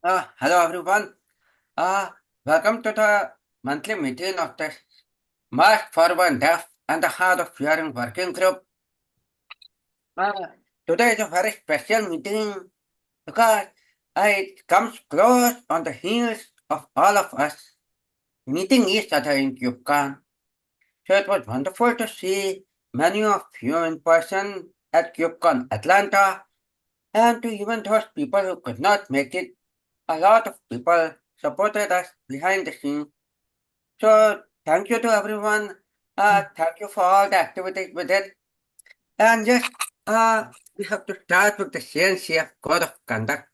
Hello everyone. Uh, Welcome to the monthly meeting of the March Forward Deaf and the Hard of Hearing Working Group. Uh, Today is a very special meeting because it comes close on the heels of all of us meeting each other in Yukon. So it was wonderful to see many of you in person at Yukon Atlanta, and to even those people who could not make it. A lot of people supported us behind the scenes. So thank you to everyone. Thank you for all the activities we did. And yes, we have to start with the CNCF Code of Conduct,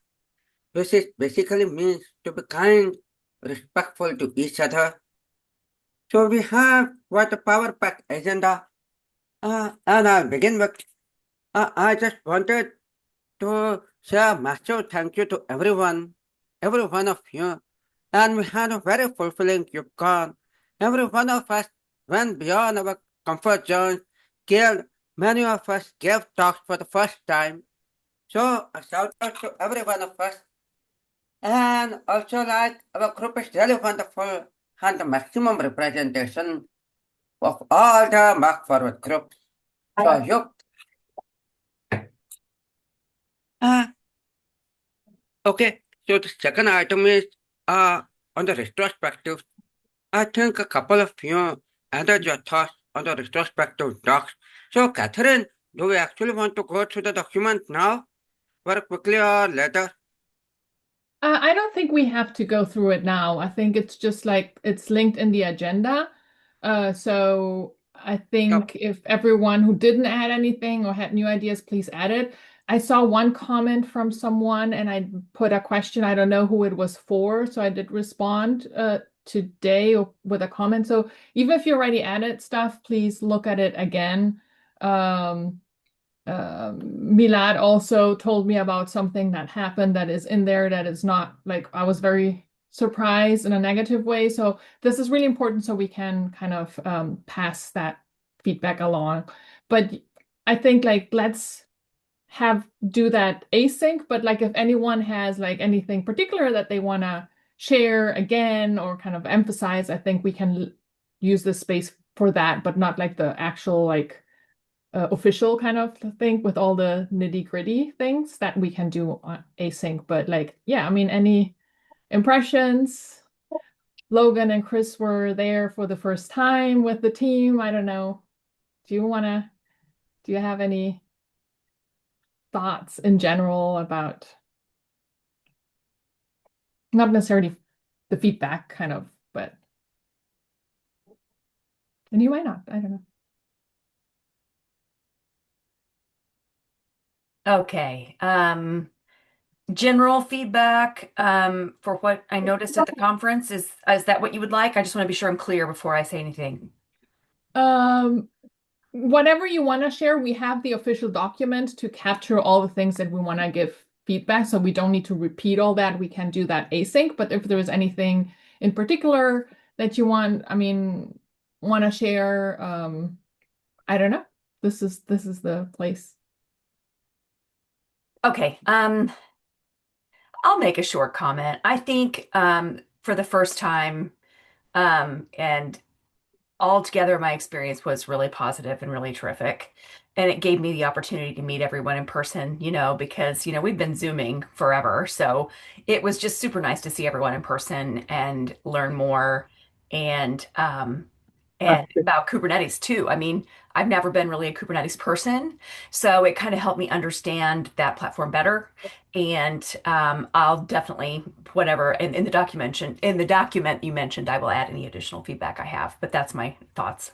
which is basically means to be kind, respectful to each other. So we have quite a power-packed agenda. And I'll begin with, I just wanted to say a massive thank you to everyone, every one of you. And we had a very fulfilling YubeCon. Every one of us went beyond our comfort zone, skilled. Many of us gave talks for the first time. So a shout out to every one of us. And also like our group is really wonderful and the maximum representation of all the Mark Forward groups. So you uh, okay. So the second item is on the retrospective. I think a couple of you added your thoughts on the retrospective docs. So, Catherine, do we actually want to go through the document now, very quickly or later? I don't think we have to go through it now. I think it's just like it's linked in the agenda. So I So, think if everyone who didn't add anything or had new ideas, please add it. I saw one comment from someone and I put a question. I don't know who it was for, so I did respond today with a comment. So even if you already added stuff, please look at it again. Um, Milad also told me about something that happened that is in there that is not like I was very surprised in a negative way. So this is really important so we can kind of pass that feedback along. But I think like let's have do that async, but like if anyone has like anything particular that they want to share again or kind of emphasize, I think we can use this space for that, but not like the actual like official kind of thing with all the nitty-gritty things that we can do on async. But like, yeah, I mean, any impressions? Logan and Chris were there for the first time with the team. I don't know. Do you wanna, do you have any thoughts in general about not necessarily the feedback kind of, but and you might not. I don't know. Okay. General feedback for what I noticed at the conference is that what you would like? I just want to be sure I'm clear before I say anything. Um, Whatever you want to share, we have the official document to capture all the things that we want to give feedback. So we don't need to repeat all that. We can do that async. But if there is anything in particular that you want, I mean, want to share, I don't know. This is the place. Okay. I'll make a short comment. I think for the first time, and altogether my experience was really positive and really terrific. And it gave me the opportunity to meet everyone in person, because, we've been Zooming forever. So it was just super nice to see everyone in person and learn more and about Kubernetes too. I mean, I've never been really a Kubernetes person, so it kind of helped me understand that platform better. And I'll definitely, whatever, in the document you mentioned, I will add any additional feedback I have. But that's my thoughts.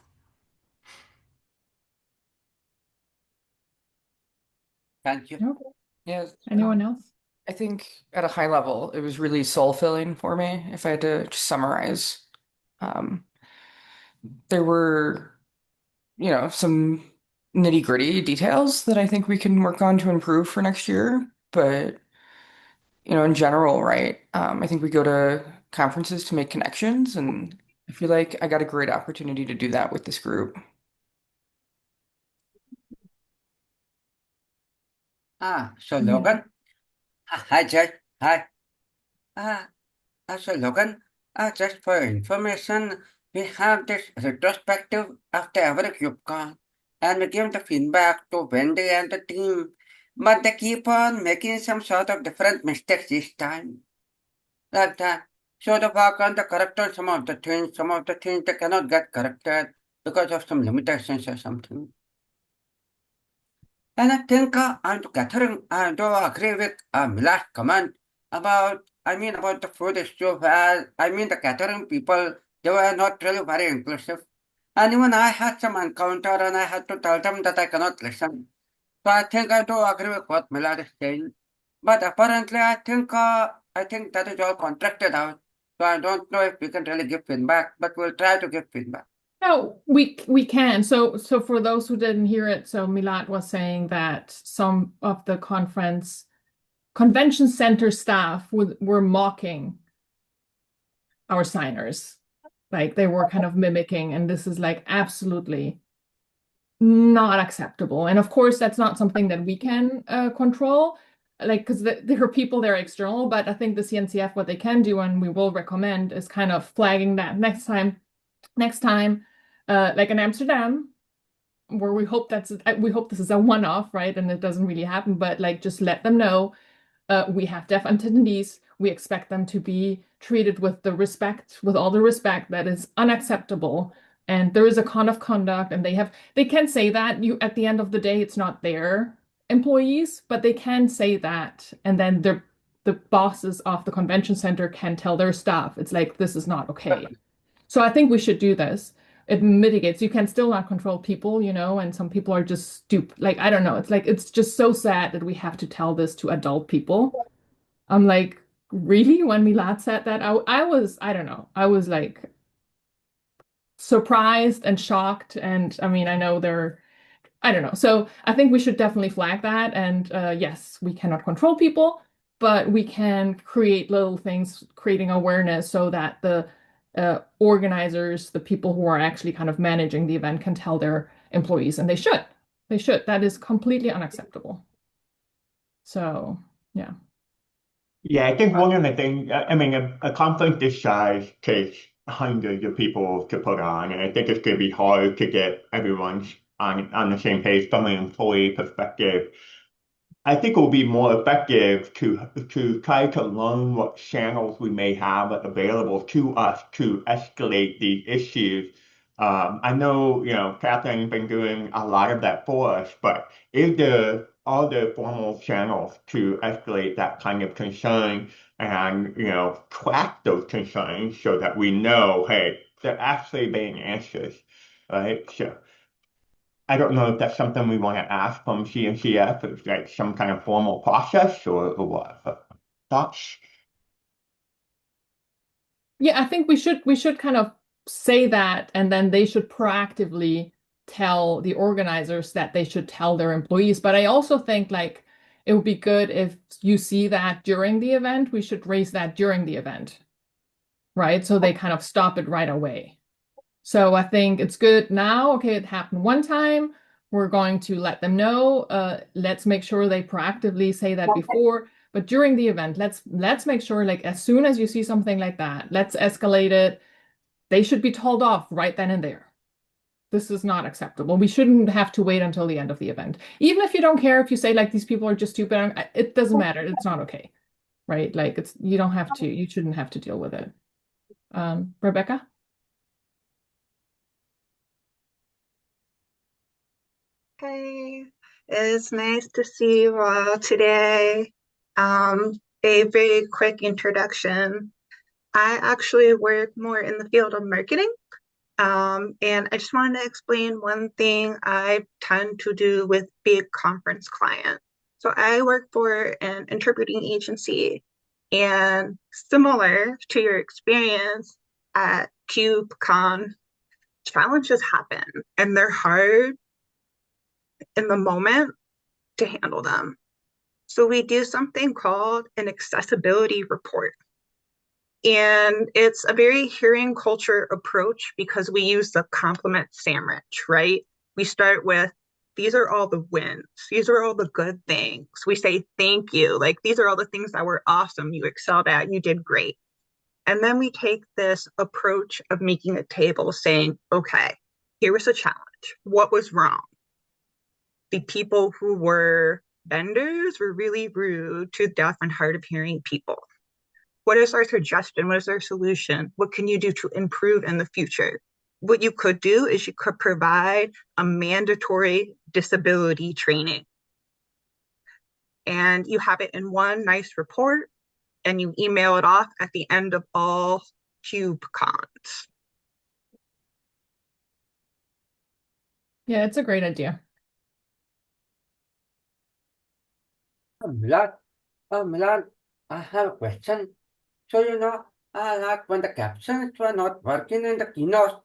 thank you. Okay. Yes, Anyone else? I think at a high level, it was really soul-filling for me. If I had to just summarize, um, there were, some nitty-gritty details that I think we can work on to improve for next year. But, in general, right, I think we go to conferences to make connections, and I feel like I got a great opportunity to do that with this group. So Yeah. Logan. Hi, Jay. Hi. So Logan, just for information, we have this retrospective after every KubeCon, and we give the feedback to Wendy and the team, but they keep on making some sort of different mistakes each time, like that. So the work on the correct on some of the things they cannot get corrected because of some limitations or something. And I think I'm Catherine, I do agree with Mila's comment about the food issue where, the Catherine people, they were not really very inclusive. And even I had some encounter and I had to tell them that I cannot listen. So I think I do agree with what Milad is saying. But apparently I think that is all contracted out. So I don't know if we can really give feedback, but we'll try to give feedback. No, we can. So for those who didn't hear it, so Milad was saying that some of the convention center staff were mocking our signers. Like they were kind of mimicking, and this is like absolutely not acceptable. And of course, that's not something that we can control, like because there are people that are external, but I think the CNCF, what they can do, and we will recommend, is kind of flagging that next time, like in Amsterdam, where we hope this is a one-off, right? And it doesn't really happen, but like just let them know we have deaf attendees. We expect them to be treated with all the respect that is unacceptable. And there is a code of conduct, and they can say that at the end of the day, it's not their employees, but they can say that, and then the bosses of the convention center can tell their staff, it's like, this is not okay. So I think we should do this. It mitigates. You can still not control people, and some people are just stupid. Like, I don't know. It's like, it's just so sad that we have to tell this to adult people. I'm like, really? When Milad said that, I don't know. I was like surprised and shocked. And I mean, I know I don't know. So I think we should definitely flag that. And yes, we cannot control people, but we can create little things, creating awareness so that the organizers, the people who are actually kind of managing the event, can tell their employees, and they should. They should. That is completely unacceptable. So, yeah. Yeah, I think one of the things, I mean, a conference this size takes hundreds of people to put on, and I think it's going to be hard to get everyone on the same page from an employee perspective. I think it will be more effective to try to learn what channels we may have available to us to escalate these issues. I know, Catherine's been doing a lot of that for us, but is there other formal channels to escalate that kind of concern and, track those concerns so that we know, hey, they're actually being answered, right? So I don't know if that's something we want to ask from CNCF, if like some kind of formal process or what. Thoughts? Yeah, I think we should kind of say that, and then they should proactively tell the organizers that they should tell their employees. But I also think like it would be good if you see that during the event, we should raise that during the event, right? So they kind of stop it right away. So I think it's good now. Okay, it happened one time. We're going to let them know. Let's make sure they proactively say that before. But during the event, let's make sure, like, as soon as you see something like that, let's escalate it. They should be told off right then and there. This is not acceptable. We shouldn't have to wait until the end of the event. Even if you don't care, if you say like these people are just stupid, it doesn't matter. It's not okay, right? Like you shouldn't have to deal with it. Rebecca? Hey, it's nice to see you all today. A very quick introduction. I actually work more in the field of marketing. And I just wanted to explain one thing I tend to do with big conference clients. So I work for an interpreting agency, and similar to your experience at KubeCon, challenges happen and they're hard in the moment to handle them. So we do something called an accessibility report. And it's a very hearing culture approach because we use the compliment sandwich, right? We start with these are all the wins. These are all the good things. We say thank you. Like these are all the things that were awesome. You excelled at, you did great. And then we take this approach of making a table saying, okay, here was a challenge. What was wrong? The people who were vendors were really rude to deaf and hard of hearing people. What is our suggestion? What is our solution? What can you do to improve in the future? What you could do is you could provide a mandatory disability training. And you have it in one nice report and you email it off at the end of all CubeCons. Yeah, it's a great idea. Milan, Milan, I have a question. So, like when the captions were not working in the keynote,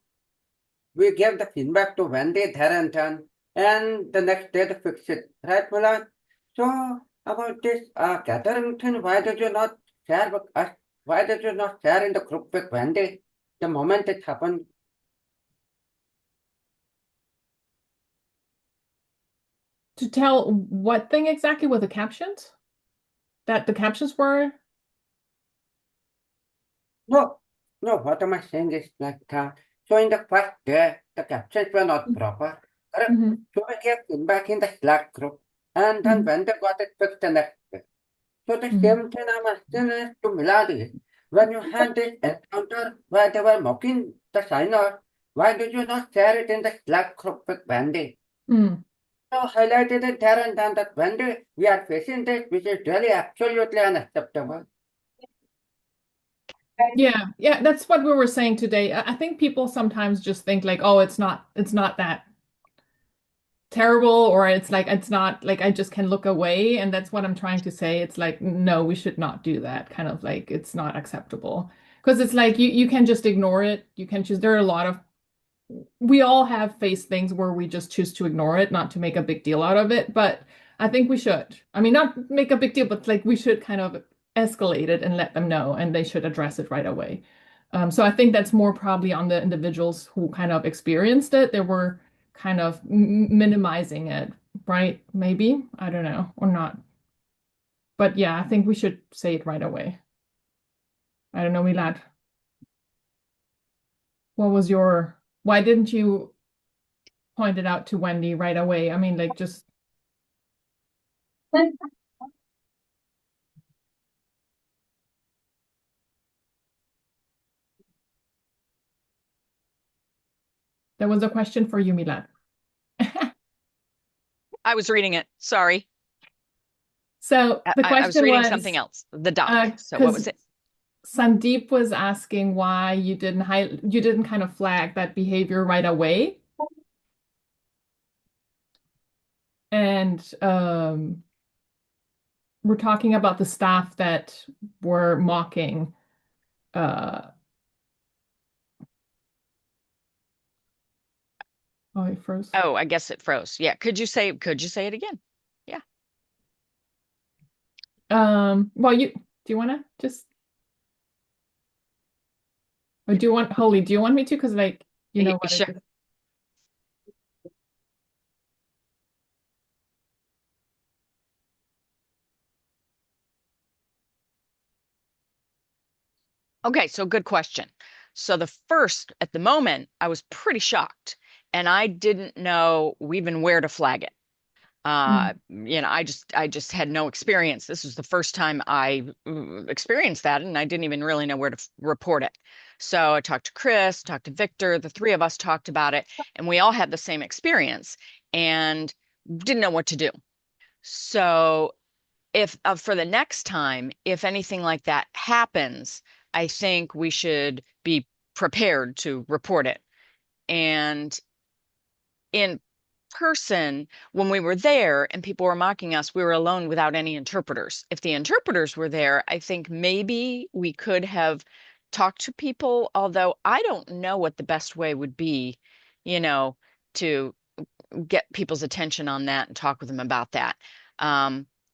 we gave the feedback to Wendy there and then, and the next day they fixed it. Right, Milan? So, about this gathering thing, why did you not share with us? Why did you not share in the group with Wendy the moment it happened? To tell what thing exactly with the captions? That the captions were? No, no, what am I saying is like so in the first day, the captions were not proper. Correct? Mhm. So we gave feedback in the Slack group, and then Mhm. when they got it fixed the next day. So the Mhm. same thing I'm asking is to Miladi. When you had this encounter where they were mocking the signer, why did you not share it in the Slack group with Wendy? Mm. So highlighted it there and then that Wendy, we are facing this, which is really absolutely unacceptable. Yeah, yeah, that's what we were saying today. I think people sometimes just think like, oh, it's not that terrible, or it's not like I just can look away, and that's what I'm trying to say. It's like, no, we should not do that. Kind of like it's not acceptable. Because it's like you can just ignore it. You can choose. There are a lot of we all have faced things where we just choose to ignore it, not to make a big deal out of it. But I think we should. I mean, not make a big deal, but like we should kind of escalate it and let them know, and they should address it right away. So I think that's more probably on the individuals who kind of experienced it. They were kind of minimizing it, right? Maybe, I don't know, or not. But yeah, I think we should say it right away. I don't know, Milad. Why didn't you point it out to Wendy right away? I mean, like just There was a question for you, Milad. I was reading it. Sorry. So the I was question reading was, something else. The doc. So what was it? Sandeep was asking why you didn't kind of flag that behavior right away. And we're talking about the staff that were mocking oh, it froze. Oh, I guess it froze. Yeah. Could you say it again? Yeah. Well, do you want to just, or do you want, Holly, do you want me to? Because like, you know what Sure. it is. Okay, so good question. So at the moment, I was pretty shocked and I didn't know even where to flag it. I just had no experience. This was the first time I experienced that, and I didn't even really know where to report it. So I talked to Chris, talked to Victor, the three of us talked about it, and we all had the same experience and didn't know what to do. So if for the next time, if anything like that happens, I think we should be prepared to report it. And in person, when we were there and people were mocking us, we were alone without any interpreters. If the interpreters were there, I think maybe we could have talked to people, although I don't know what the best way would be, you know, to get people's attention on that and talk with them about that.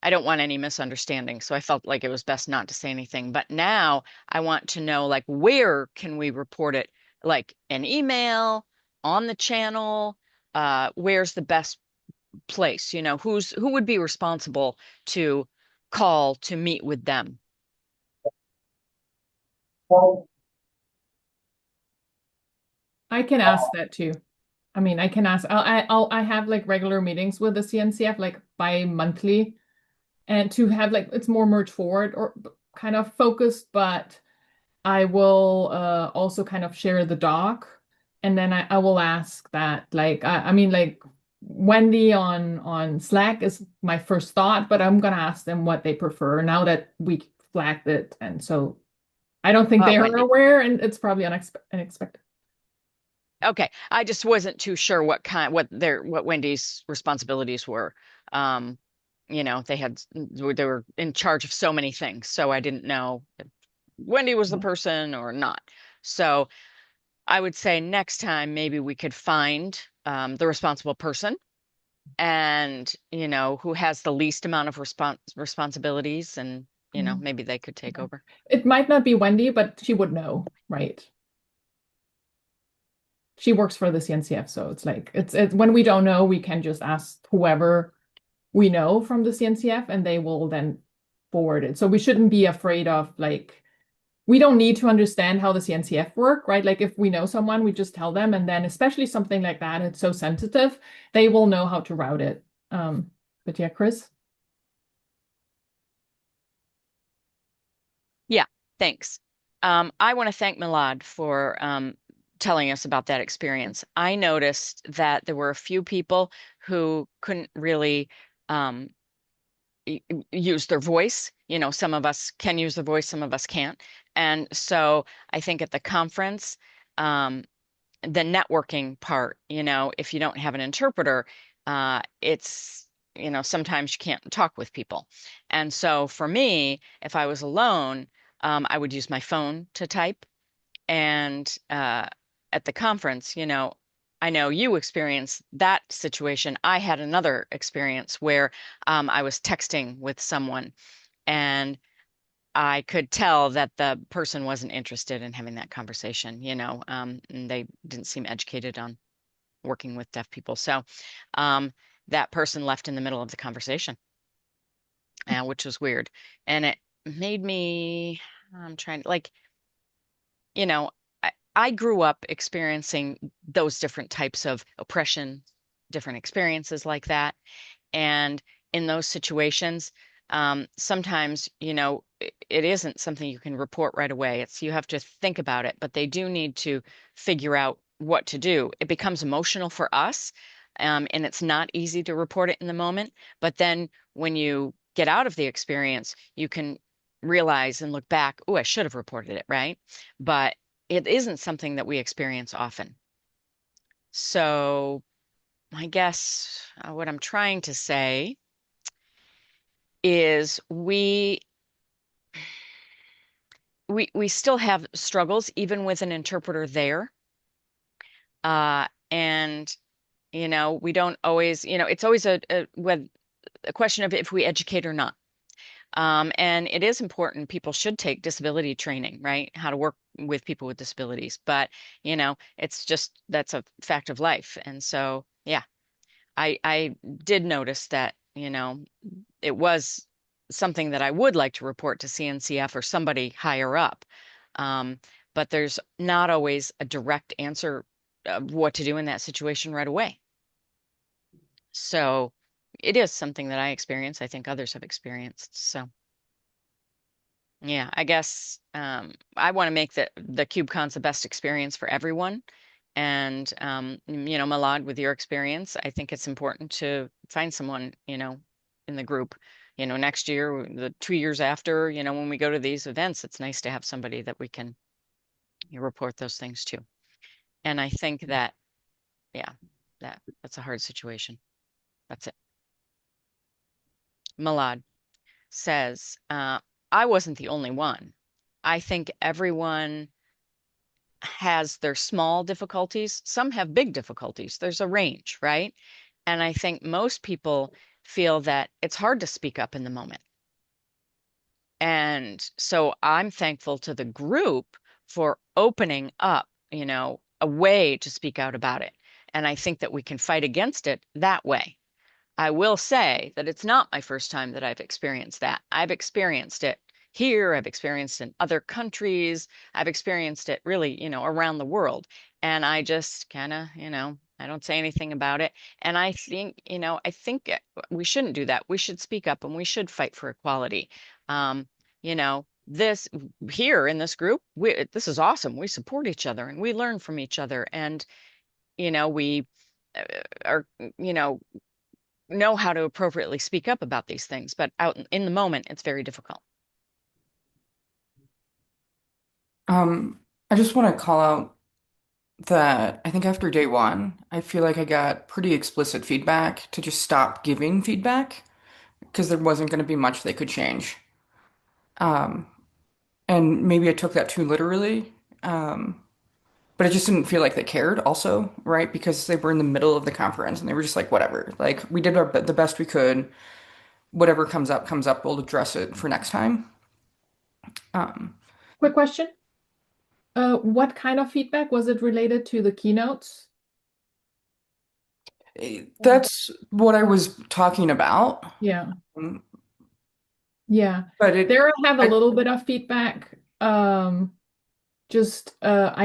I don't want any misunderstanding, so I felt like it was best not to say anything. But now I want to know, like, where can we report it? Like an email, on the channel, where's the best place? You know, who would be responsible to call to meet with them? I can ask that too. I mean, I can ask. I have like regular meetings with the CNCF, like bi-monthly, and to have like it's more merge forward or kind of focused, but I will also kind of share the doc, and then I will ask that. Like I mean, like Wendy on Slack is my first thought, but I'm gonna ask them what they prefer now that we flagged it, and so I don't think they are Wendy. aware, and it's probably unexpected. Okay, I just wasn't too sure what Wendy's responsibilities were. Um, you know, they were in charge of so many things, so I didn't know if Wendy was the person or not. So I would say next time maybe we could find the responsible person and, you know, who has the least amount of responsibilities and, you know, Mhm. maybe they could take over. It might not be Wendy, but she would know, right? She works for the CNCF, so it's like it's when we don't know, we can just ask whoever we know from the CNCF, and they will then forward it. So we shouldn't be afraid of like we don't need to understand how the CNCF work, right? Like if we know someone, we just tell them, and then especially something like that, it's so sensitive, they will know how to route it. But yeah, Chris. Yeah, thanks. I want to thank Milad for telling us about that experience. I noticed that there were a few people who couldn't really um, use their voice. You know, some of us can use their voice, some of us can't. And so I think at the conference, um, the networking part, you know, if you don't have an interpreter, it's, you know, sometimes you can't talk with people. And so for me, if I was alone, I would use my phone to type. And at the conference, you know, I know you experienced that situation. I had another experience where I was texting with someone and I could tell that the person wasn't interested in having that conversation, you know, and they didn't seem educated on working with deaf people. So um, that person left in the middle of the conversation, which was weird. And it made me, I'm trying to, like, you know, I grew up experiencing those different types of oppression, different experiences like that. And in those situations, sometimes, you know, it isn't something you can report right away. It's you have to think about it, but they do need to figure out what to do. It becomes emotional for us, and it's not easy to report it in the moment. But then when you get out of the experience, you can realize and look back, oh, I should have reported it, right? But it isn't something that we experience often. So I guess what I'm trying to say is we still have struggles even with an interpreter there. And you know, we don't always, you know, it's always a question of if we educate or not. And it is important. People should take disability training, right? How to work with people with disabilities. But, you know, it's just that's a fact of life. And so, yeah, I did notice that, you know, it was something that I would like to report to CNCF or somebody higher up. Um, but there's not always a direct answer of what to do in that situation right away. So it is something that I experience. I think others have experienced. So yeah, I guess I want to make the KubeCons the best experience for everyone. And you know, Malad, with your experience, I think it's important to find someone, you know, in the group. You know, next year, the 2 years after, you know, when we go to these events, it's nice to have somebody that we can report those things to. And I think that, yeah, that's a hard situation. That's it. Malad says, I wasn't the only one. I think everyone has their small difficulties. Some have big difficulties. There's a range, right? And I think most people feel that it's hard to speak up in the moment. And so I'm thankful to the group for opening up, you know, a way to speak out about it. And I think that we can fight against it that way. I will say that it's not my first time that I've experienced that. I've experienced it here, I've experienced it in other countries, I've experienced it really, around the world. And I just kind of, I don't say anything about it. And I think we shouldn't do that. We should speak up and we should fight for equality. This here in this group, this is awesome. We support each other and we learn from each other. And, we are, know how to appropriately speak up about these things, but out in the moment, it's very difficult. I just want to call out that I think after day one, I feel like I got pretty explicit feedback to just stop giving feedback because there wasn't going to be much they could change. Um, and maybe I took that too literally. But it just didn't feel like they cared also, right? Because they were in the middle of the conference and they were just like, whatever. Like we did the best we could. Whatever comes up, we'll address it for next time. Um, Quick question. What kind of feedback was it related to the keynotes? that's what I was talking about. Yeah. Um, Yeah. But There I have a I, little bit of feedback. I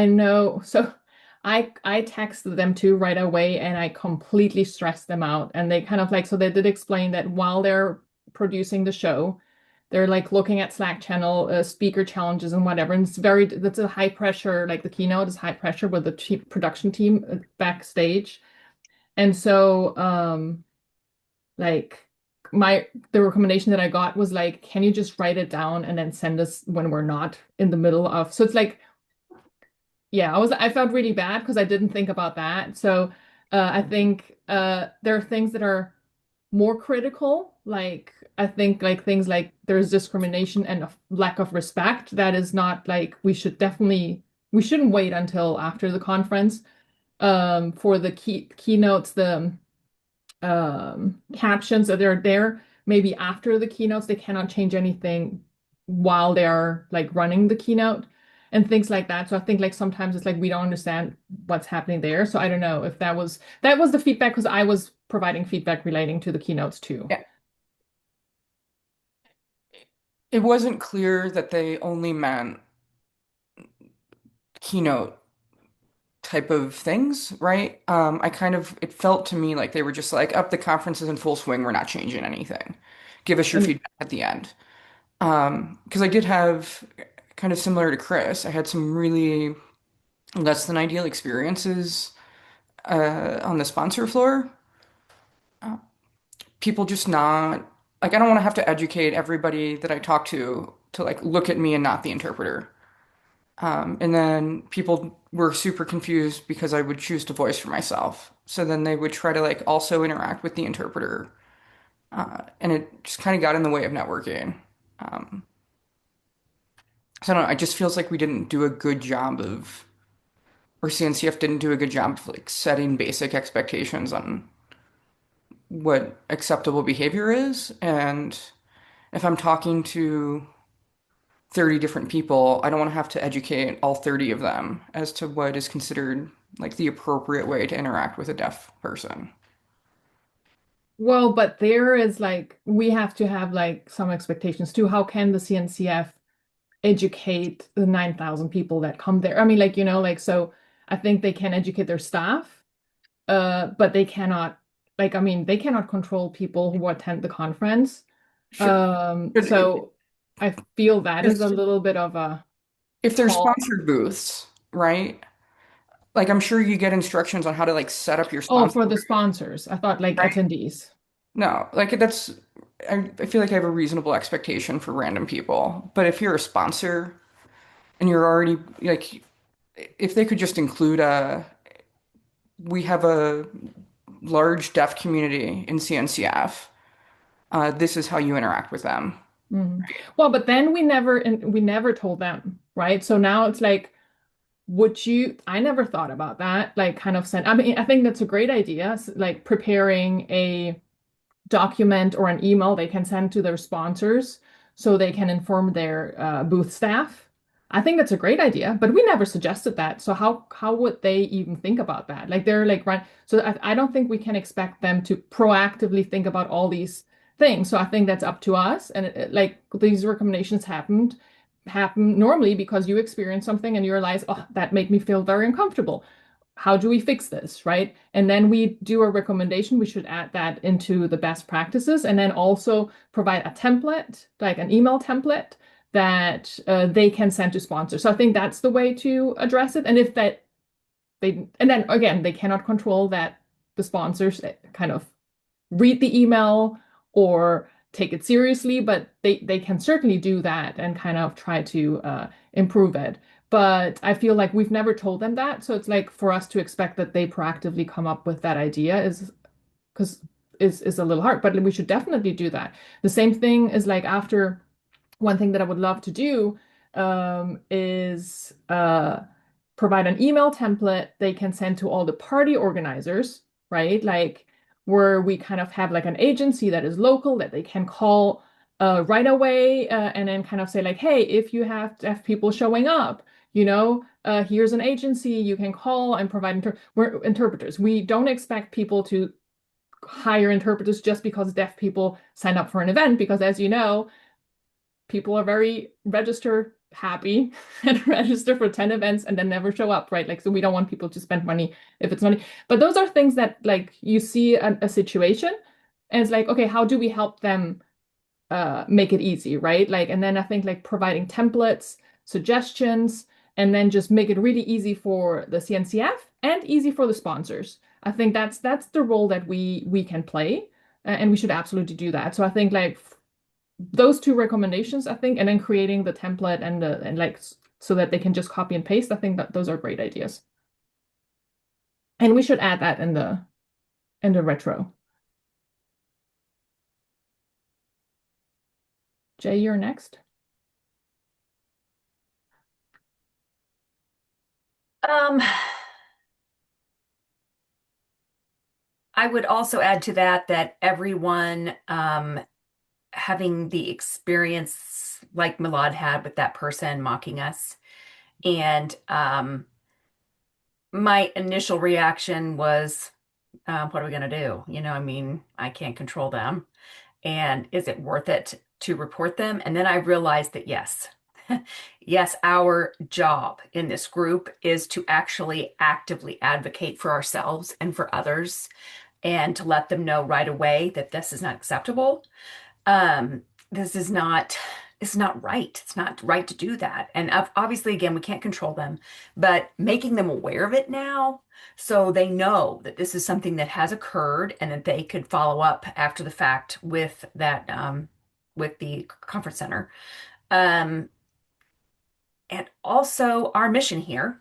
know, so I texted them too right away and I completely stressed them out. And they kind of like, so they did explain that while they're producing the show, they're like looking at Slack channel speaker challenges and whatever. And that's a high pressure, like the keynote is high pressure with the production team backstage. And so, like the recommendation that I got was like, can you just write it down and then send us when we're not in the middle of, so it's like, yeah, I felt really bad because I didn't think about that. So I think there are things that are more critical, like I think like things like there's discrimination and a lack of respect that is not like we shouldn't wait until after the conference for the keynotes, the captions that are there. Maybe after the keynotes, they cannot change anything while they're like running the keynote and things like that. So I think like sometimes it's like we don't understand what's happening there. So I don't know if that was the feedback because I was providing feedback relating to the keynotes too. yeah, it wasn't clear that they only meant keynote type of things, right? It felt to me like they were just like, up, the conference is in full swing, we're not changing anything. Give us your And feedback at the end. Because I did have kind of similar to Chris, I had some really less than ideal experiences on the sponsor floor. Uh, People just not like I don't want to have to educate everybody that I talk to like look at me and not the interpreter. And then people were super confused because I would choose to voice for myself. So then they would try to like also interact with the interpreter. And it just kind of got in the way of networking. Um, so I don't know, it just feels like we didn't do a good job of, or CNCF didn't do a good job of like setting basic expectations on what acceptable behavior is. And if I'm talking to 30 different people, I don't want to have to educate all 30 of them as to what is considered like the appropriate way to interact with a deaf person. well, but there is like we have to have like some expectations too. How can the CNCF educate the 9,000 people that come there? I mean, like, like so I think they can educate their staff, but they cannot I mean, they cannot control people who attend the conference. Sure. But So I feel that is a if, little bit of a if they're tall. sponsored booths, right? Like I'm sure you get instructions on how to like set up your Oh, sponsor for the booth, sponsors. I thought like right? attendees. No, like that's I feel like I have a reasonable expectation for random people. But if you're a sponsor and you're already like if they could just include we have a large deaf community in CNCF. This is how you interact with them. Mhm. Well, but then we never told them, right? So now it's like, I never thought about that, like kind of send, I mean, I think that's a great idea, like preparing a document or an email they can send to their sponsors so they can inform their booth staff I think that's a great idea, but we never suggested that. So how would they even think about that? Like they're like right. So I don't think we can expect them to proactively think about all these things. So I think that's up to us. And like these recommendations happen normally because you experience something and you realize, oh, that made me feel very uncomfortable. How do we fix this, right? And then we do a recommendation. We should add that into the best practices, and then also provide a template, like an email template that they can send to sponsors. So I think that's the way to address it. And if that and then again, they cannot control that the sponsors kind of read the email or take it seriously, but they can certainly do that and kind of try to improve it. But I feel like we've never told them that. So it's like for us to expect that they proactively come up with that idea is a little hard, but we should definitely do that. The same thing is like after one thing that I would love to do is provide an email template they can send to all the party organizers, right? Like where we kind of have like an agency that is local that they can call right away and then kind of say like, hey, if you have deaf people showing up, here's an agency you can call and provide we're interpreters. We don't expect people to hire interpreters just because deaf people sign up for an event, because as you know, people are very register happy and register for 10 events and then never show up, right? Like, so we don't want people to spend money if it's money. But those are things that like you see a situation and it's like, okay, how do we help them make it easy, right? Like, and then I think like providing templates, suggestions, and then just make it really easy for the CNCF and easy for the sponsors. I think that's the role that we can play, and we should absolutely do that. So I think like those two recommendations, I think, and then creating the template and like so that they can just copy and paste. I think that those are great ideas. And we should add that in the retro. Jay, you're next. I would also add to that everyone having the experience like Milad had with that person mocking us. And my initial reaction was, what are we going to do? I mean, I can't control them. And is it worth it to report them? And then I realized that yes, yes, our job in this group is to actually actively advocate for ourselves and for others and to let them know right away that this is not acceptable. This is not, it's not right. It's not right to do that. And obviously, again, we can't control them, but making them aware of it now so they know that this is something that has occurred and that they could follow up after the fact with that, with the conference center. And also our mission here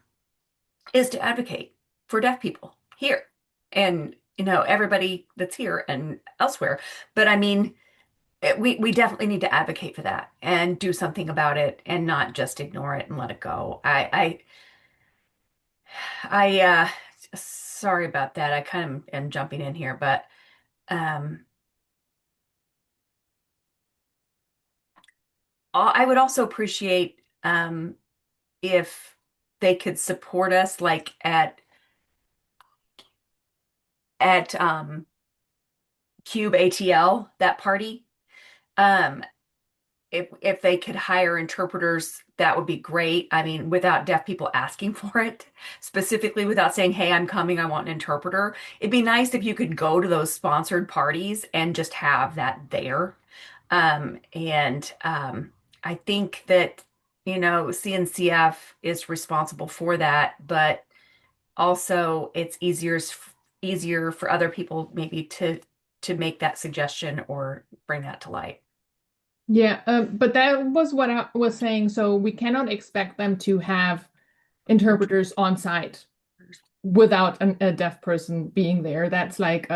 is to advocate for deaf people here and, everybody that's here and elsewhere. But I mean, we definitely need to advocate for that and do something about it and not just ignore it and let it go. Sorry about that. I kind of am jumping in here, but I would also appreciate if they could support us like at Cube ATL, that party. If they could hire interpreters, that would be great. I mean, without deaf people asking for it, specifically without saying, hey, I'm coming, I want an interpreter. It'd be nice if you could go to those sponsored parties and just have that there. I think that, CNCF is responsible for that, but also it's easier for other people maybe to make that suggestion or bring that to light. Yeah, but that was what I was saying. So we cannot expect them to have interpreters on site without a deaf person being there. That's like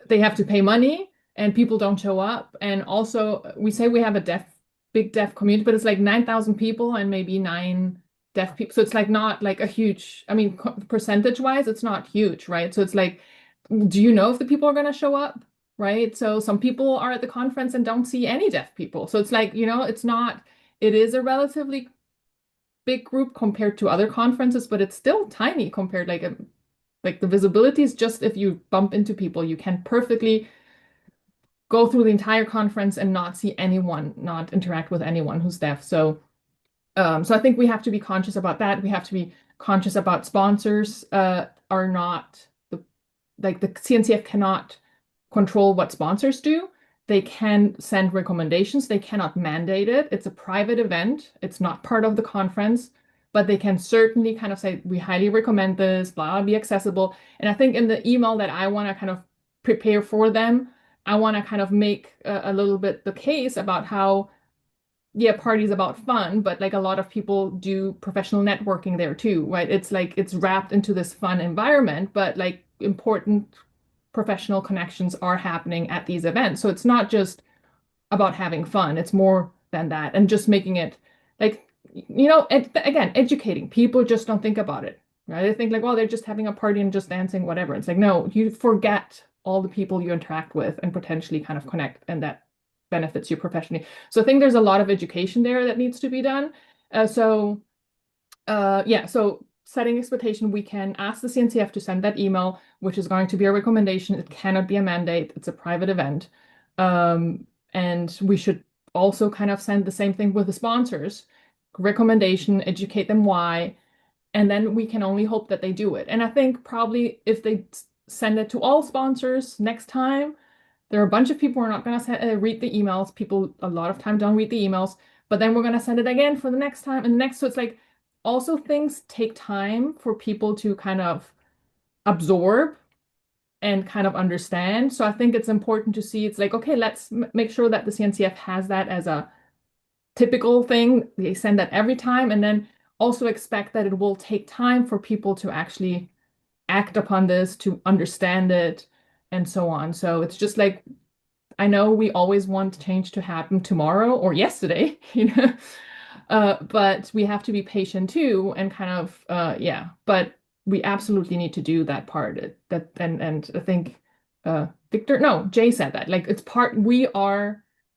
they have to pay money and people don't show up. And also we say we have a big deaf community, but it's like 9,000 people and maybe 9 deaf people. So it's like not like a huge, I mean, percentage wise, it's not huge, right? So it's like, do you know if the people are going to show up? Right. So some people are at the conference and don't see any deaf people. So it's like, it is a relatively big group compared to other conferences, but it's still tiny compared like the visibility is just if you bump into people, you can perfectly go through the entire conference and not see anyone, not interact with anyone who's deaf. So I think we have to be conscious about that. We have to be conscious about sponsors are not the CNCF cannot control what sponsors do. They can send recommendations. They cannot mandate it. It's a private event. It's not part of the conference, but they can certainly kind of say, we highly recommend this, blah, be accessible. And I think in the email that I want to kind of prepare for them, I want to kind of make a little bit the case about how, yeah, parties about fun, but like a lot of people do professional networking there too, right? It's like it's wrapped into this fun environment, but like important professional connections are happening at these events. So it's not just about having fun, it's more than that. And just making it like, again, educating. People just don't think about it, right? They think like, well, they're just having a party and just dancing, whatever. It's like, no, you forget all the people you interact with and potentially kind of connect, and that benefits you professionally. So I think there's a lot of education there that needs to be done. So setting expectation, we can ask the CNCF to send that email, which is going to be a recommendation. It cannot be a mandate. It's a private event. And we should also kind of send the same thing with the sponsors. Recommendation, educate them why, and then we can only hope that they do it. And I think probably if they send it to all sponsors next time, there are a bunch of people who are not going to read the emails. People a lot of time don't read the emails, but then we're going to send it again for the next time and the next. So it's like also things take time for people to kind of absorb and kind of understand. So I think it's important to see, it's like, okay, let's make sure that the CNCF has that as a typical thing. They send that every time, and then also expect that it will take time for people to actually act upon this, to understand it, and so on. So it's just like, I know we always want change to happen tomorrow or yesterday, but we have to be patient too, and kind of, but we absolutely need to do that part. And I think Jay said that, like,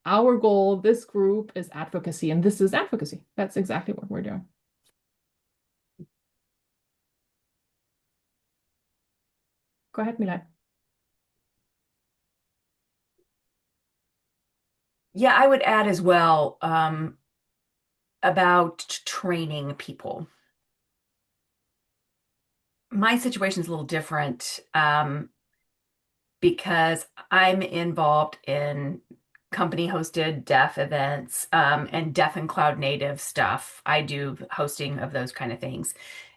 our goal, this group is advocacy, and this is advocacy. That's exactly what we're doing. Go ahead, Milad. Yeah, I would add as well about training people. My situation is a little different because I'm involved in company-hosted deaf events and deaf and cloud native stuff. I do hosting of those kind of things.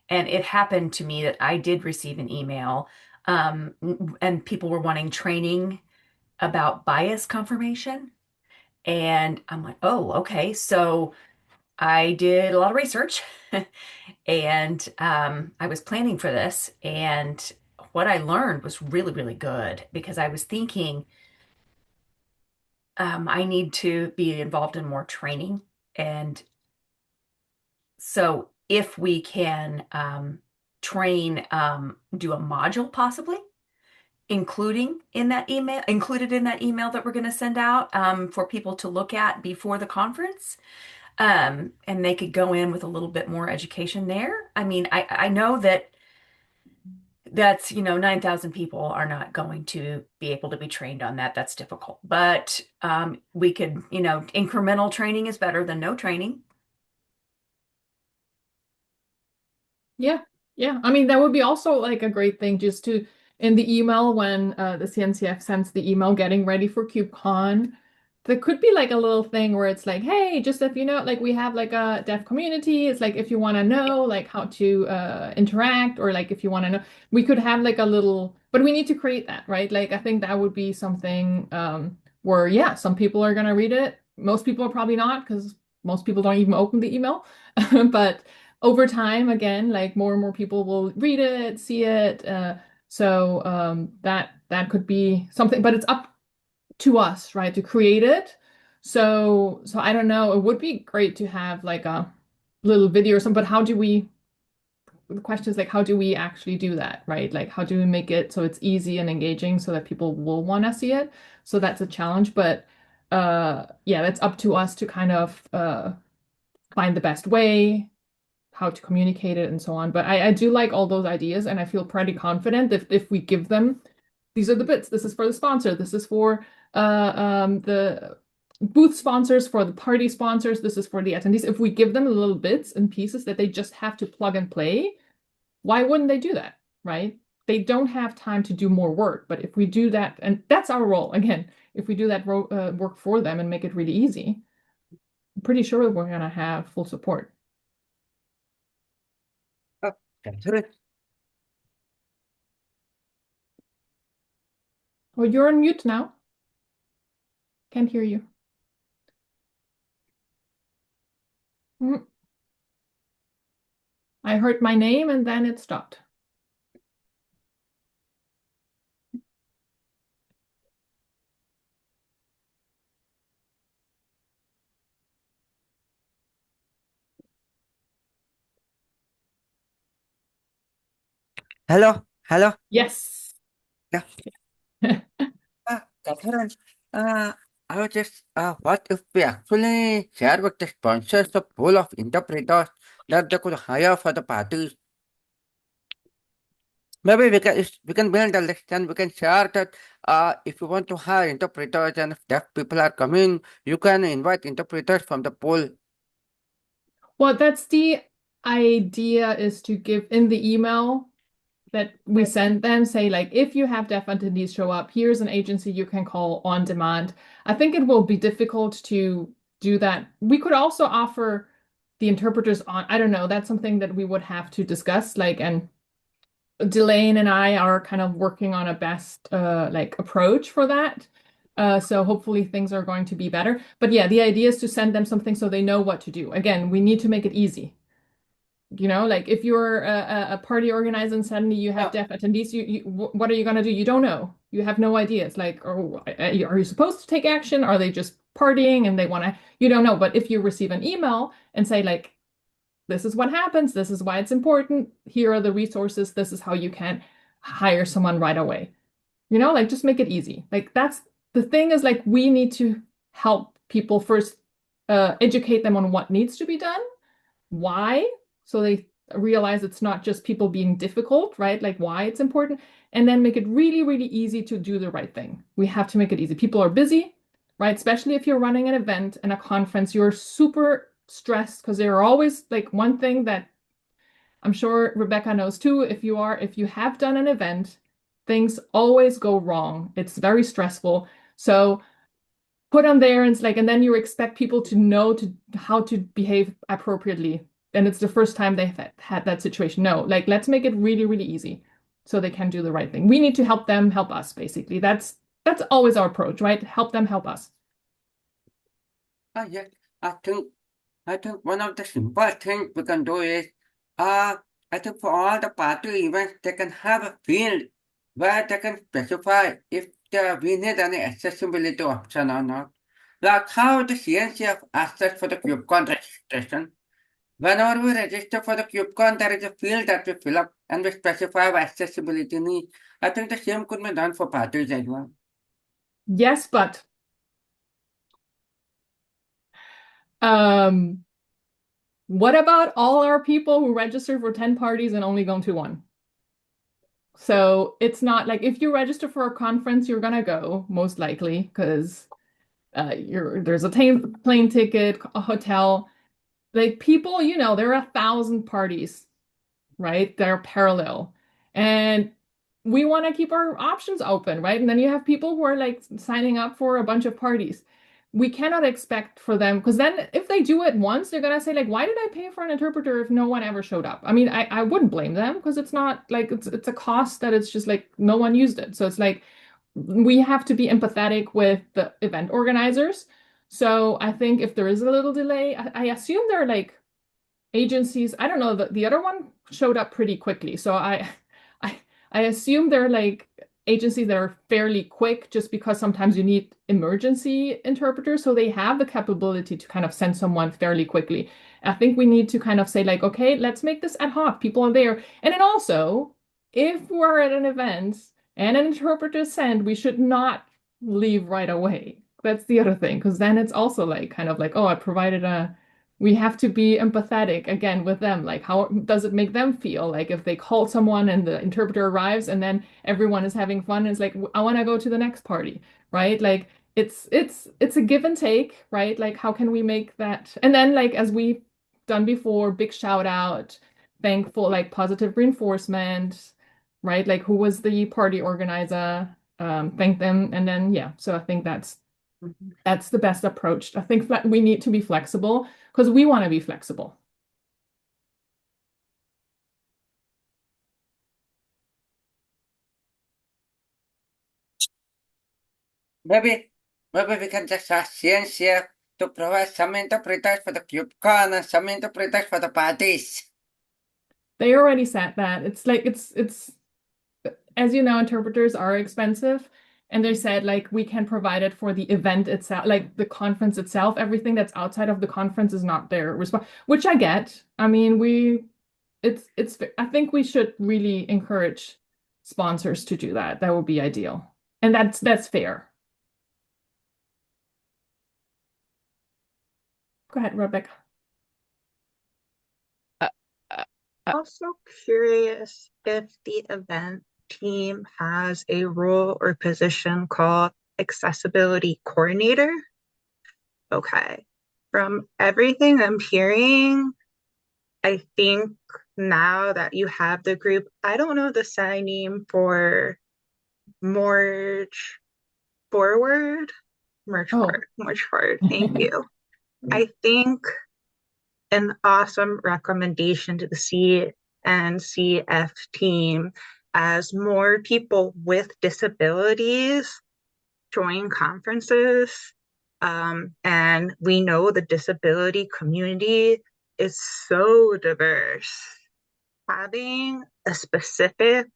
And it happened to me that I did receive an email and people were wanting training about bias confirmation. And I'm like, oh, okay. So I did a lot of research and I was planning for this. And what I learned was really, really good because I was thinking I need to be involved in more training. And so if we can train, do a module possibly, included in that email that we're going to send out for people to look at before the conference. And they could go in with a little bit more education there. I mean, I know that's 9,000 people are not going to be able to be trained on that. That's difficult. But we could, incremental training is better than no training. Yeah. I mean, that would be also like a great thing just to, in the email, when the CNCF sends the email getting ready for KubeCon, there could be like a little thing where it's like, hey, just if you know, like we have like a deaf community, it's like if you want to know like how to interact, or like if you want to know, we could have like a little, but we need to create that, right? Like I think that would be something where, yeah, some people are going to read it. Most people are probably not, because most people don't even open the email. But over time, again, like more and more people will read it, see it. So that could be something, but it's up to us, right, to create it. So I don't know. It would be great to have like a little video or something, but the question is like, how do we actually do that, right? Like, how do we make it so it's easy and engaging so that people will want to see it? So that's a challenge, but yeah, that's up to us to kind of find the best way. how to communicate it and so on. But I do like all those ideas, and I feel pretty confident that if we give them, these are the bits. This is for the sponsor. This is for the booth sponsors, for the party sponsors. This is for the attendees. If we give them the little bits and pieces that they just have to plug and play, why wouldn't they do that, right? They don't have time to do more work, but if we do that, and that's our role, again, if we do that work for them and make it really easy, I'm pretty sure we're going to have full support. Oh, Catherine. Oh, you're on mute now. Can't hear you. I heard my name and then it stopped. Hello, hello. Yes. Yeah. Catherine, I was just, what if we actually share with the sponsors a pool of interpreters that they could hire for the parties? Maybe we can build a list and we can share that if you want to hire interpreters and if deaf people are coming, you can invite interpreters from the pool. Well, that's the idea, is to give in the email that we send them, say like, if you have deaf attendees show up, here's an agency you can call on demand. I think it will be difficult to do that. We could also offer the interpreters on, I don't know, that's something that we would have to discuss, like, and Delane and I are kind of working on a best like approach for that. So hopefully things are going to be better. But yeah, the idea is to send them something so they know what to do. Again, we need to make it easy. You know, like if you're a party organizer and suddenly you have deaf attendees, what are you going to do? You don't know. You have no idea. It's like, are you supposed to take action? Are they just partying and they want to, you don't know. But if you receive an email and say like, this is what happens, this is why it's important, here are the resources, this is how you can hire someone right away. You know, like just make it easy. Like that's the thing, is like we need to help people first, educate them on what needs to be done, why, so they realize it's not just people being difficult, right? Like why it's important, and then make it really, really easy to do the right thing. We have to make it easy. People are busy, right? Especially if you're running an event and a conference, you're super stressed because there are always like one thing that I'm sure Rebecca knows too. If you have done an event, things always go wrong. It's very stressful. So put on there and it's like, and then you expect people to know how to behave appropriately. And it's the first time they've had that situation. No, like let's make it really, really easy so they can do the right thing. We need to help them help us, basically. That's always our approach, right? Help them help us. Yeah, I think one of the simple things we can do is, I think for all the party events, they can have a field where they can specify if we need any accessibility option or not. Like how the CNCF asks for the KubeCon registration. Whenever we register for the KubeCon, there is a field that we fill up and we specify our accessibility needs. I think the same could be done for parties as well. Yes, but what about all our people who register for 10 parties and only go to one? So it's not like if you register for a conference, you're gonna go most likely because there's a plane ticket, a hotel. Like people, you know, there are 1,000 parties, right? They're parallel. And we want to keep our options open, right? And then you have people who are like signing up for a bunch of parties. We cannot expect for them, because then if they do it once, they're gonna say like, why did I pay for an interpreter if no one ever showed up? I mean, I wouldn't blame them because it's not like it's a cost that it's just like no one used it. So it's like we have to be empathetic with the event organizers. So I think if there is a little delay, I assume they're like agencies. I don't know, the other one showed up pretty quickly. So I assume they're like agencies that are fairly quick, just because sometimes you need emergency interpreters. So they have the capability to kind of send someone fairly quickly. I think we need to kind of say like, okay, let's make this ad hoc. People are there. And then also, if we're at an event and an interpreter is sent, we should not leave right away. That's the other thing, because then it's also like kind of like, oh, I provided a we have to be empathetic again with them. Like, how does it make them feel? Like, if they call someone and the interpreter arrives and then everyone is having fun, and it's like, I want to go to the next party, right? Like, it's a give and take, right? Like, how can we make that? And then, like, as we've done before, big shout out, thankful, like positive reinforcement, right? Like, who was the party organizer? Thank them, and then yeah. So I think that's the best approach. I think we need to be flexible because we want to be flexible. Maybe we can just ask Ciencia to provide some interpreters for the KubeCon and some interpreters for the parties. They already said that. It's like it's as you know, interpreters are expensive. And they said like we can provide it for the event itself, like the conference itself. Everything that's outside of the conference is not their response, which I get. I mean, I think we should really encourage sponsors to do that. That would be ideal. And that's fair. Go ahead, Rebecca. Also curious if the event team has a role or position called accessibility coordinator. Okay. From everything I'm hearing, I think now that you have the group, I don't know the sign name for Merge Forward. Merge Oh. Forward. Merge Forward. Thank you. I think an awesome recommendation to the CNCF team as more people with disabilities join conferences. And we know the disability community is so diverse. Having a specific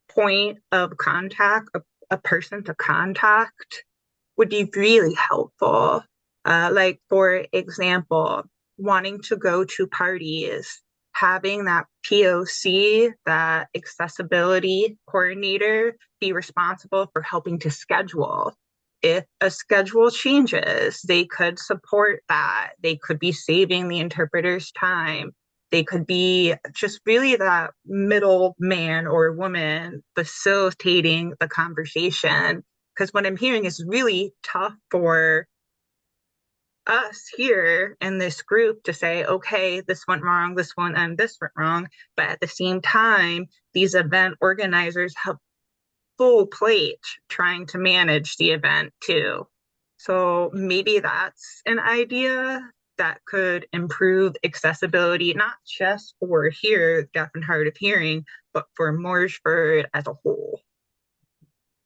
point of contact, a person to contact, would be really helpful. Like, for example, wanting to go to parties, having that POC, that accessibility coordinator, be responsible for helping to schedule. If a schedule changes, they could support that. They could be saving the interpreter's time. They could be just really that middle man or woman facilitating the conversation. Because what I'm hearing is really tough for us here in this group to say, okay, this went wrong, this one, and this went wrong. But at the same time, these event organizers have full plate trying to manage the event too. So maybe that's an idea that could improve accessibility, not just for here, deaf and hard of hearing, but for Mooresford as a whole.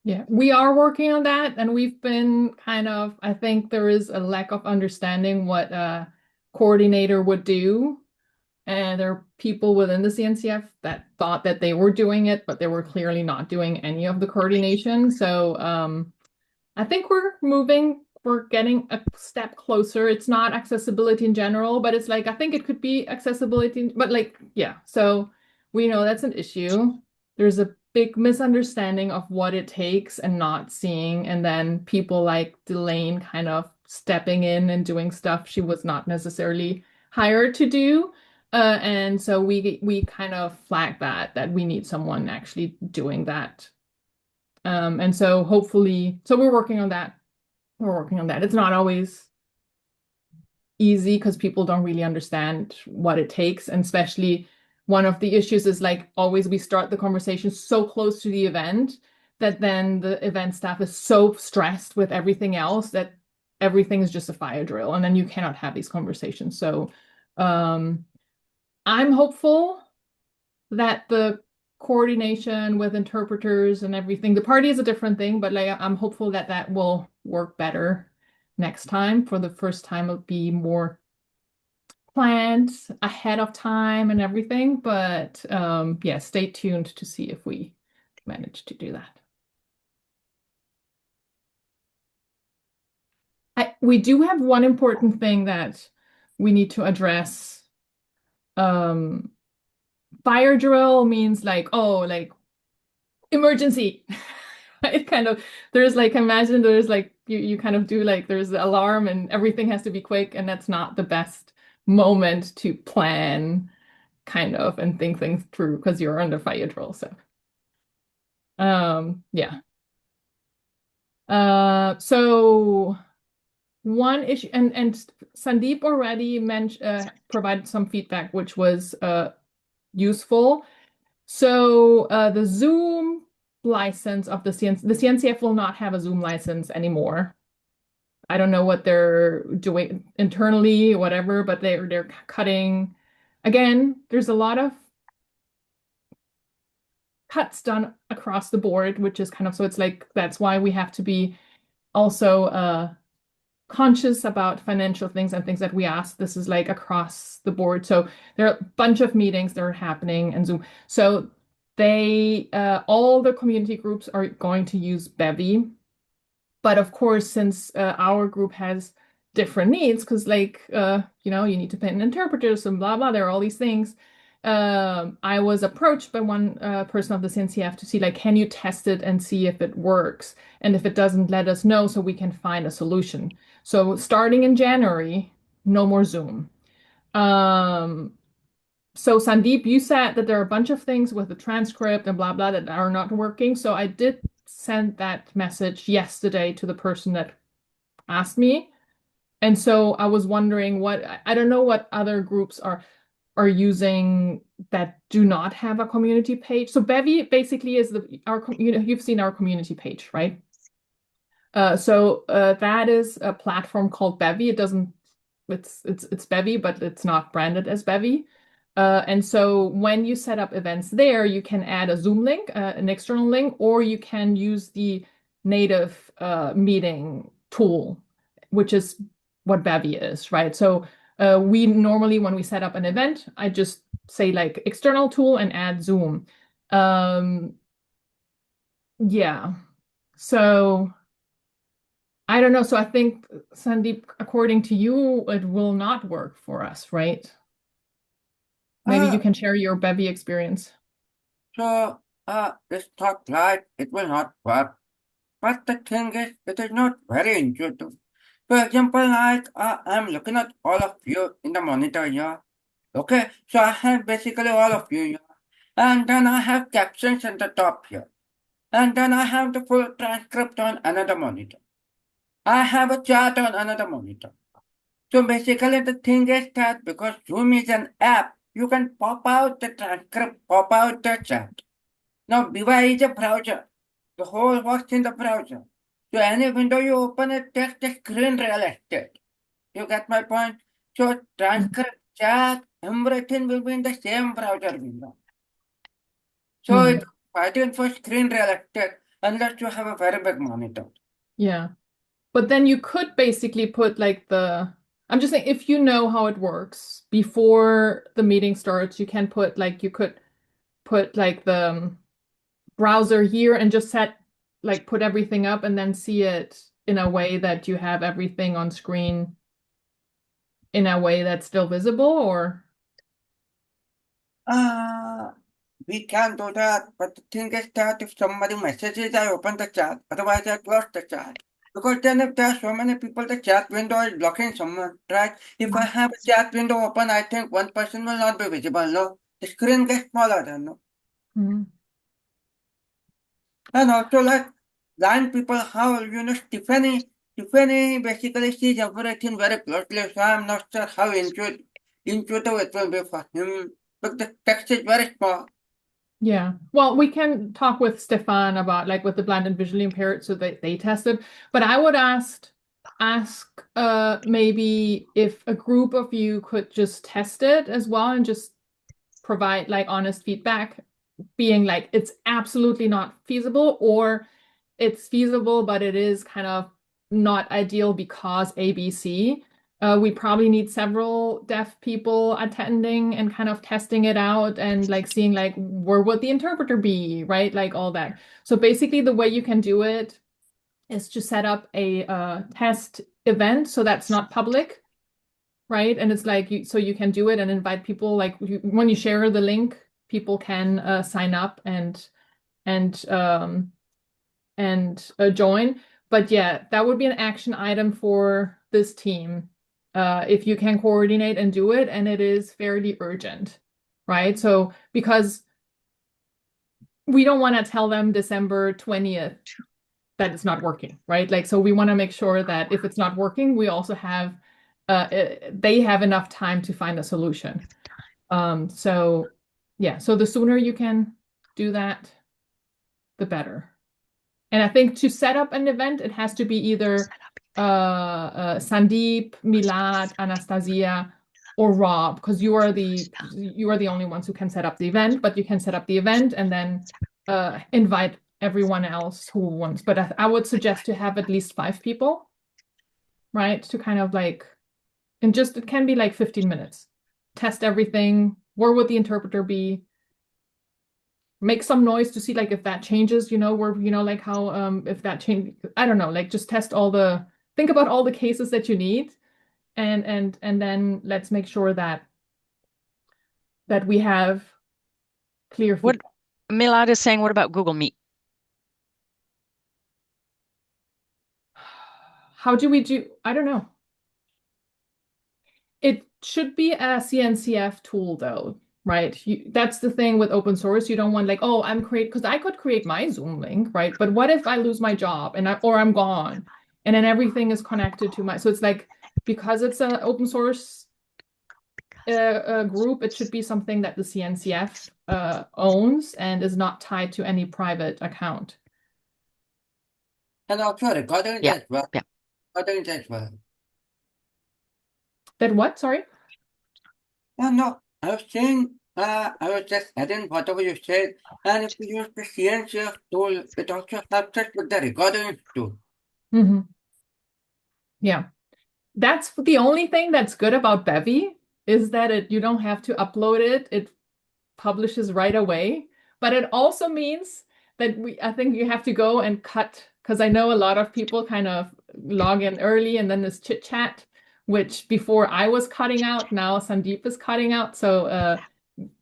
Yeah, we are working on that, and we've been I think there is a lack of understanding what a coordinator would do. And there are people within the CNCF that thought that they were doing it, but they were clearly not doing any of the coordination. So I think we're getting a step closer. It's not accessibility in general, but it's like, I think it could be accessibility, but like, yeah. So we know that's an issue. There's a big misunderstanding of what it takes and not seeing, and then people like Delane kind of stepping in and doing stuff she was not necessarily hired to do. And so we kind of flag that we need someone actually doing that. And so hopefully, so we're working on that. We're working on that. It's not always easy because people don't really understand what it takes. And especially one of the issues is like always we start the conversation so close to the event that then the event staff is so stressed with everything else that everything is just a fire drill. And then you cannot have these conversations. So I'm hopeful that the coordination with interpreters and everything, the party is a different thing, but like I'm hopeful that that will work better next time. For the first time, it'll be more planned ahead of time and everything. But yeah, stay tuned to see if we manage to do that. We do have one important thing that we need to address. Fire drill means like, oh, like emergency. It kind of, there's like, imagine there's like, you kind of do like, there's the alarm and everything has to be quick, and that's not the best moment to plan kind of and think things through because you're under fire drill. So yeah. So one issue, and Sandeep already mentioned provided some feedback which was useful. So the Zoom license of the CNCF will not have a Zoom license anymore. I don't know what they're doing internally, whatever, but they're cutting. Again, there's a lot of cuts done across the board, which is kind of, so it's like that's why we have to be also conscious about financial things and things that we ask. This is like across the board. So there are a bunch of meetings that are happening in Zoom. So they all the community groups are going to use Bevy. But of course, since our group has different needs, because like you know, you need to pay an interpreter and blah blah, there are all these things. I was approached by one person of the CNCF to see like, can you test it and see if it works? And if it doesn't, let us know so we can find a solution. So starting in January, no more Zoom. So Sandeep, you said that there are a bunch of things with the transcript and blah blah that are not working. So I did send that message yesterday to the person that asked me. And so I was wondering what, I don't know what other groups are using that do not have a community page. So Bevy basically is our, you know, you've seen our community page, right? So that is a platform called Bevy. It doesn't, it's Bevy, but it's not branded as Bevy. And so when you set up events there, you can add a Zoom link, an external link, or you can use the native meeting tool, which is what Bevy is, right? So we normally, when we set up an event, I just say like external tool and add Zoom. Yeah. So I don't know. So I think, Sandeep, according to you, it will not work for us, right? Maybe you can share your Bevy experience. So, it's not like it will not work. But the thing is, it is not very intuitive. For example, like I'm looking at all of you in the monitor here. Okay, so I have basically all of you here. And then I have captions at the top here. And then I have the full transcript on another monitor. I have a chart on another monitor. So basically the thing is that because Zoom is an app, you can pop out the transcript, pop out the chat. Now Viva is a browser. The whole works in the browser. So any window you open it takes the screen real estate. You get my point? So transcript, chat, everything will be in the same browser window. So it's fighting for screen real estate unless you have a very big monitor. Yeah. But then you could basically put like I'm just saying, if you know how it works before the meeting starts, you can put like, you could put like the browser here and just put everything up and then see it in a way that you have everything on screen in a way that's still visible, or? We can do that, but the thing is that if somebody messages, I open the chat, otherwise I close the chat. Because then if there are so many people, the chat window is blocking someone, right? If I have a chat window open, I think one person will not be visible, no? The screen gets smaller then, no? And also like blind people, how, Tiffany basically sees everything very closely, so I'm not sure how intuitive it will be for him. But the text is very small. Yeah. Well, we can talk with Stefan about like with the blind and visually impaired so that they tested. But I would ask maybe if a group of you could just test it as well and just provide like honest feedback, being like it's absolutely not feasible or it's feasible, but it is kind of not ideal because ABC. We probably need several deaf people attending and kind of testing it out and like seeing like where would the interpreter be, right? Like all that. So basically the way you can do it is to set up a test event so that's not public, right? And it's like so you can do it and invite people like when you share the link, people can sign up and join. But yeah, that would be an action item for this team. if you can coordinate and do it, and it is fairly urgent, right? So because we don't want to tell them December 20th that it's not working, right? Like, so we want to make sure that if it's not working, we also have they have enough time to find a solution. So yeah, so the sooner you can do that, the better. And I think to set up an event, it has to be either Sandeep, Milad, Anastasia, or Rob, because you are the only ones who can set up the event, but you can set up the event and then invite everyone else who wants. But I would suggest to have at least 5 people, right? To kind of like, and just it can be like 15 minutes. Test everything. Where would the interpreter be? Make some noise to see like if that changes, where, like how if that change, I don't know, like just test think about all the cases that you need, and then let's make sure that we have clear What feedback. Milad is saying, what about Google Meet? How do we do? I don't know. It should be a CNCF tool though, right? That's the thing with open source. You don't want like, oh, because I could create my Zoom link, right? But what if I lose my job or I'm gone, and then everything is connected to so it's like, because it's an open source group, it should be something that the CNCF owns and is not tied to any private account. And also recordings Yeah, as well. yeah. Recordings as well. That what? Sorry? No, I was saying, I was just adding whatever you said, and if you use the CNCF tool, it also helps us with the recordings too. Mm-hmm. Yeah. That's the only thing that's good about Bevy, is that you don't have to upload it. It publishes right away. But it also means that I think you have to go and cut, because I know a lot of people kind of log in early and then there's chit chat, which before I was cutting out, now Sandeep is cutting out. So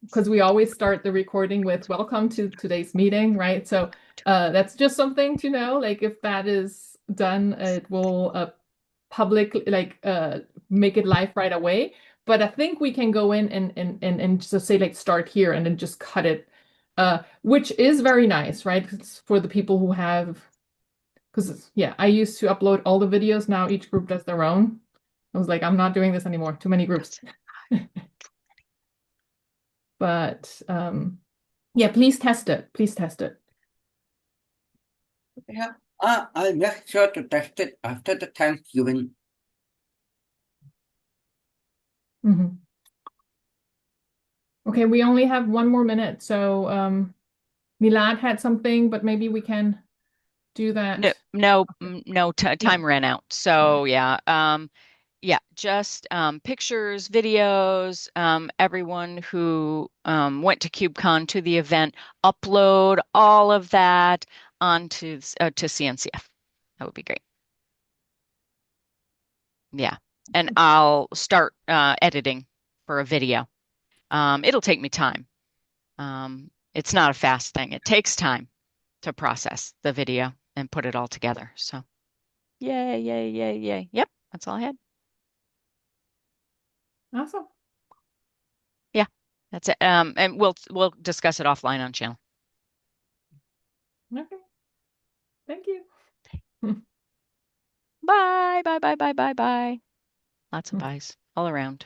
because we always start the recording with welcome to today's meeting, right? So that's just something to know. Like if that is done, it will publicly make it live right away. But I think we can go in and just say like start here and then just cut it, which is very nice, right? It's for the people who have, because yeah, I used to upload all the videos. Now each group does their own. I was like, I'm not doing this anymore. Too many groups. But yeah, please test it. Please test it. Yeah. I'll make sure to test it after the Thanksgiving. Mm-hmm. Okay, we only have 1 more minute, so Milad had something, but maybe we can do that. No, time ran out. So yeah, just pictures, videos, everyone who went to KubeCon, to the event, upload all of that onto to CNCF. That would be great. Yeah, and I'll start editing for a video. It'll take me time. It's not a fast thing. It takes time to process the video and put it all together. So yay, yay, yay, yay. Yep, that's all I had. Awesome. Yeah, that's it. And we'll discuss it offline on channel. Okay. Thank you. Bye, bye, bye, bye, bye, bye. Lots of byes all around.